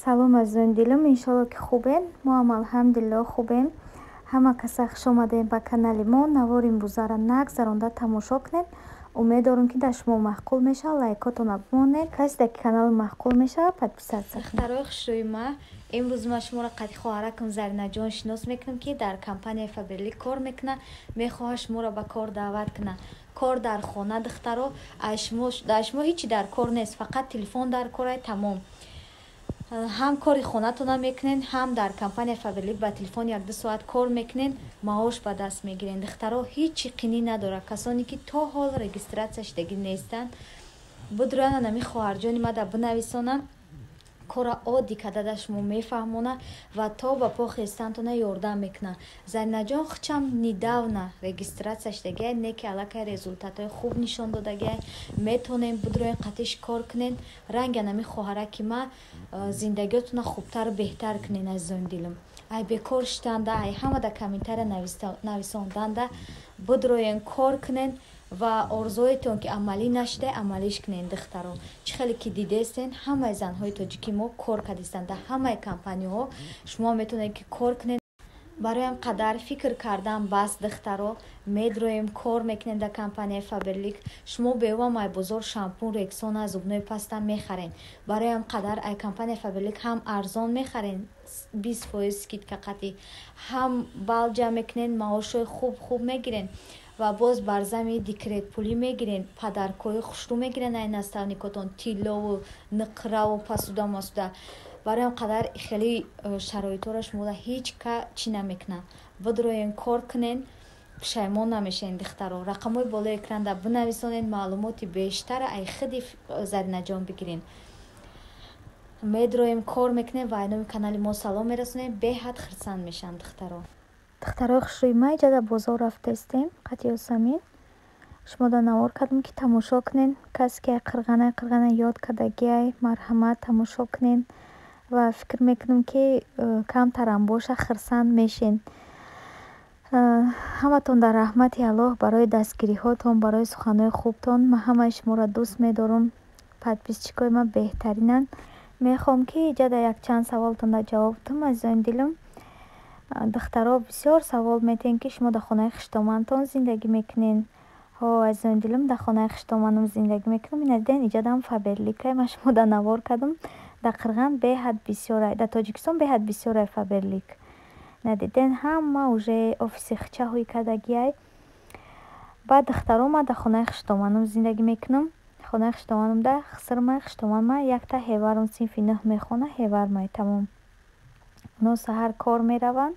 Салом азизони дилам, иншолло ки хубен. Мо ҳам алҳамдулиллоҳ хубем. Ҳама каса хуш омадем ба канали мо. Навори имрӯзаро нагзаронда тамошо кунед. Умед дорам ки дар шумо маъқул мешавад. Лайкотонро бимонед. Касе дар ки канал маъқул мешавад, подписатсия кунед. Духтарои хушрӯи ма, имрӯз ман шуморо қадди хоҳаракам Заринаҷон шинос мекунам ки дар компанияи Faberlic кор мекуна. Мехоҳад шуморо ба кор даъват куна. Кор дар хона духтаро, дар шумо ҳичи дар кор нест, фақат телефон дар корай тамом. ҳам кори хонатона мекунен, ҳам дар компанияи Faberlic ба телефон 1-2 соат кор мекунен, маош ба даст мегирен. Духтаро ҳичи қинӣ надорад. Касоне ки то ҳол регистратсия шудагӣ нестанд, будурана нами хоҳарҷони ма да бинависона, кора оддӣ кардада шумо мефаҳмона ва то ба по хестантона ёрдам мекуна. Заринаҷон хучам недавна регистратсия шудагиай, не ки аллакай результатҳои хуб нишон додагиай. Метонем будуроен қатиш кор кунен. Ранги нами хоҳараки ма зиндагиотона хубтару беҳтар кунен азизони дилам. Ай бекор шуданда, ай ҳама да комментария нависонданда, будуроен кор кунен ва орзуоятон ки амалӣ нашуда амалиш кунен духтаро. Чӣ хеле ки дидестен, ҳамаи занҳои тоҷики мо кор кардестанд. Дар ҳамаи компанияҳо шумо метавонед ки кор кунед. Бароям қадар фикр кардан бас духтаро, медроем кор мекунем дар компанияи Faberlic. Шумо беҳува майбозор шампун, рексона, зубнои паста мехарен. Бароям қадар ай компанияи Faberlic ҳам арзон мехарен, 20% скидка қатӣ, ҳам балҷа мекунен, маошҳои хуб мегирен ва боз бар зами декрет пулӣ мегирен, падаркои хушрӯ мегирен. Ай наставникотон тиллову нуқраву пасуда масуда. Бароям қадар хеле шароитҳоро шумода ҳеҷ ка чӣ намекуна. Будуроен кор кунен, пушаймон намешавед духтаро. Рақамҳои болои экран бинависонед, маълумоти бештара ай худи Заринаҷон бигирен. Медроем кор мекунем ва айноми канали мо салом мерасонем. Беҳад хурсанд мешавам духтаро. Духтарои хушрӯи ма, иҷа дар бозор рафтаистем. Қатъи Ёсамин шумода навор кардам ки тамошо кунен. Касе ки қирғана ёд кардагиай, марҳамат тамошо кунен ва фикр мекунам ки камтарам боша, хурсанд мешен. ҳаматон дар раҳмати Аллоҳ барои дастгириҳотон, барои суханҳои хубтон. Ман ҳамаи шуморо дӯст медорам. Подписчикои ман беҳтаринанд. Мехоҳам ки иҷа дар якчанд саволтонда ҷавоб дам азизони дилам. духтаро бисёр савол метен ки шумо дар хонаи хиштомантон зиндагӣ мекунен. азизони дилам, дар хонаи хиштоманам зиндагӣ мекунам. Ина диден иҷа дам Faberlic ман шумода навор кардам. Дар Қирған беҳад бисёрай, дар Тоҷикистон беҳад бисёрай Faberlic. Ина диден ҳама уже офиси хичаҳои кардагиай. Баъд духтаро ман дар хонаи хиштоманам зиндагӣ мекунам. Хонаи хиштоманам дар Хисрмай. Хиштоман якта ҳеварам синфи 9 мехона, ҳевармай тамом. Оно саҳар кор мераванд,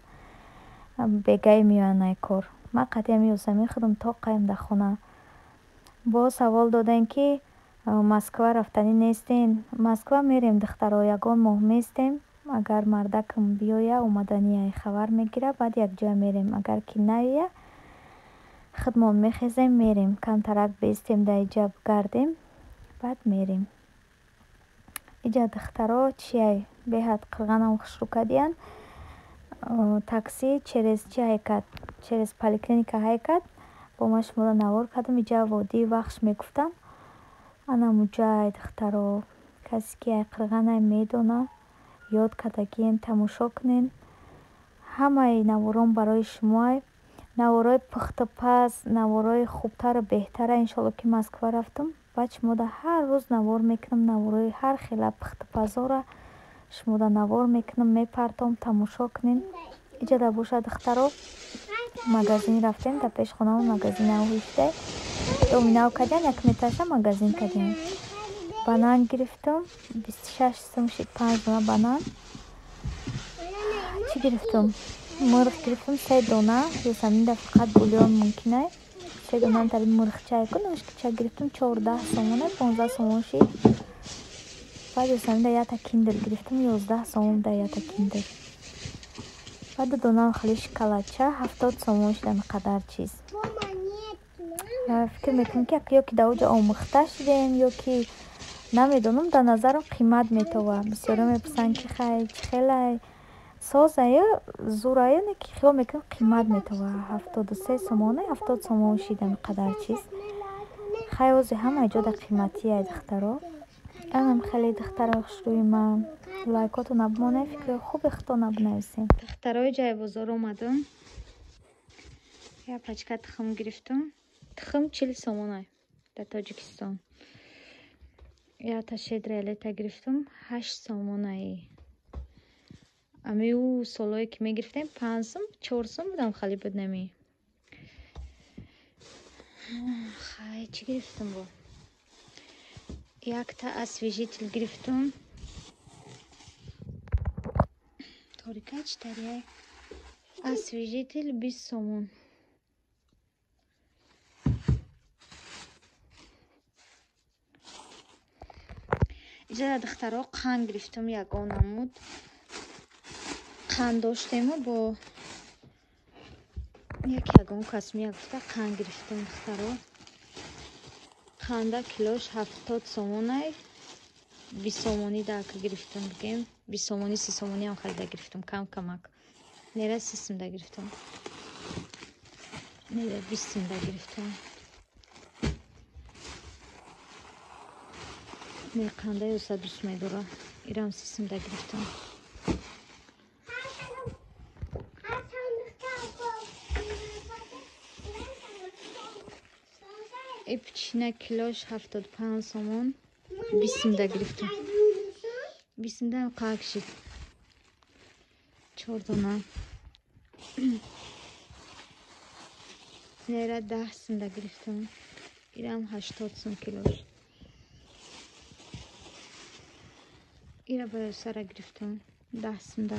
бегаи меоянд ай кор. Ман қатъиями Ёсамин худам тоқаем дар хона. Бо савол доден ки Москва рафтанӣ нестен. Москва мерем духтаро, ягон моҳ местем. Агар мардакам биёя, омадани ай хабар мегира, баъд якҷоя мерем. Агар ки наёя, худмон мехезем мерем. Камтарак бестем дар иҷа гардем, баъд мерем. иҷа духтаро чиай беҳад қирғанам хушрӯ кардиян. Такси через чи ҳайкат, через поликлиника ҳайкат бо ман шуморо навор кардам. иҷа водии вахш мегуфтанд. анамуҷай духтаро, касе ки ай қирғанай медона, ёд кардагиен, тамошо кунен. ҳамаи наворон барои шумоай. Наворои пухтупаз, наворои хубтару беҳтара. иншолло ки Москва рафтам, баъд шумода ҳар рӯз навор мекунам. Наворои ҳар хела пухтупазора шумода навор мекунам, мепартом, тамошо кунен. иҷа да боша духтаро, магазин рафтем. Дар пеш хонамон магазинав ҳиштай. доминав кардем, 1 метраша магазин кардем. Банан гирифтам, 26 сум шид, 5 дона банан. Чӣ гирифтам? Мурғ гирифтам 3 дона. Ёсаминда фақат бульон мумкинай. 3 дона тари мурғчай кун. Нӯшкича гирифтам 14 сомона, 15 сомон шид. баъд Ёсаминда ята киндл гирифтам, 11 сомон да ята киндл. баъд донам хали шоколадча 70 сомон шид. анақадар чиз. фикр мекунам ки ё ки дар оҷа омӯхта шудем, ё ки намедонам, дар назарам қимат метова. бисёре мепурсанд ки хай чӣ хелай созаю зураю, не ки хиёл мекунам қимат метова. 73 сомона, 70 сомон шид. анақадар чиз. хай ози ҳама ҷода қиматияй духтаро. анам хеле духтаро хушрӯи ман. лайкоту набмоне, фикри хуби хитона бинависем. Духтарои ҷай бозор омадам. Я пачка тухм гирифтам. Тухм 40 сомонай дар Тоҷикистон. Я та шедра лета гирифтам 8 сомонай. Ами у солое ки мегирифтем 5 сом, 4 сом будам хали буд нами. Хай чи гирифтам бо. Як та освежитель гирифтам. Торика читария. Освежитель 20 сомон. Иҷа духтаро қанд гирифтам ягонамуд. Қанд доштему бо ягон кас мегуфта қанд гирифтам духтаро. Қанда килош 70 сомонай. 20 сомони дака гирифтам бигем. 20 сомони 30 сомони ҳам харида гирифтам кам-камак. Нера 30 сомда гирифтам. Нера 20 сомда гирифтам. Не қандай уса дӯст медора. Ирам 30 сомда гирифтам. Ипчина килош 75 сомон. 20 сомда гирифтам. 20 сомда ҳам қак шид. 4 дона. Нера 10 сомда гирифтам. Ирам 80 сом килош. Ира ба сара гирифтам 10 сомда.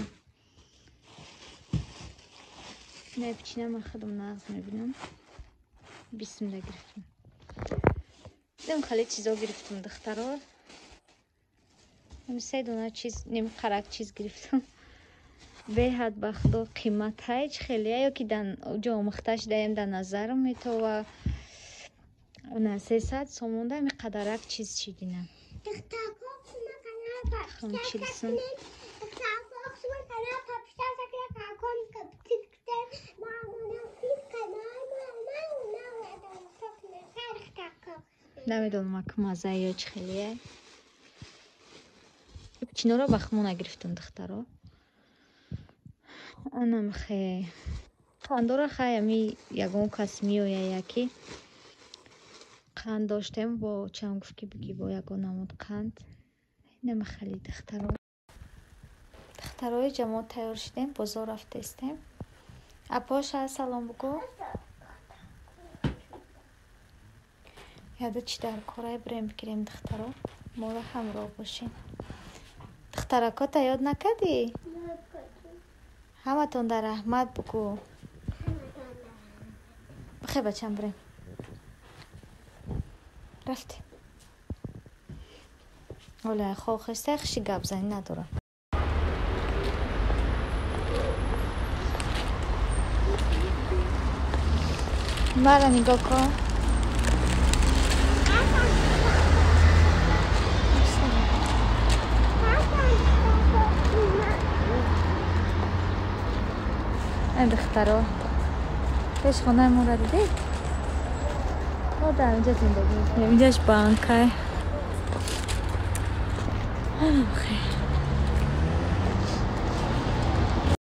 Не пичина ма худам нағз мебинам. 20 сомда гирифтам. Дем хали чизо гирифтам духтаро. Се дона чиз ним қарак чиз гирифтам. Беҳад ба худо қиматҳаич хеле ё ки дан ҷо омӯхташ даем дар назар метова. На 300 сомонда ми қадарак чиз чидинам. Хам чилсам. намедонам як маза ё чӣ хеле. Чиноро ба хмона гирифтам духтаро. Анам хе. Қандора хай ами ягон кас меояд яки қанд доштем бо чам гуфт ки биги бо ягон намуд қанд. Нема хали духтаро. Духтарои ҷамоат тайёр шудем, бозор рафтестем. Апоша салом бугу. Яда чи дар корай брем бигирем духтаро. Моро ҳамроҳ бошем. Духтаракота ёд накардӣ? Ҳаматон дар раҳмат бугу. Бихе бачам брем. Рафтем. Оля хохистай хиши гапзанӣ надорам. Мара нигоҳ кун. духтаро пешхонаи моро дидед? Дар инҷа зиндагӣ мекунем. Инҷаш банкай.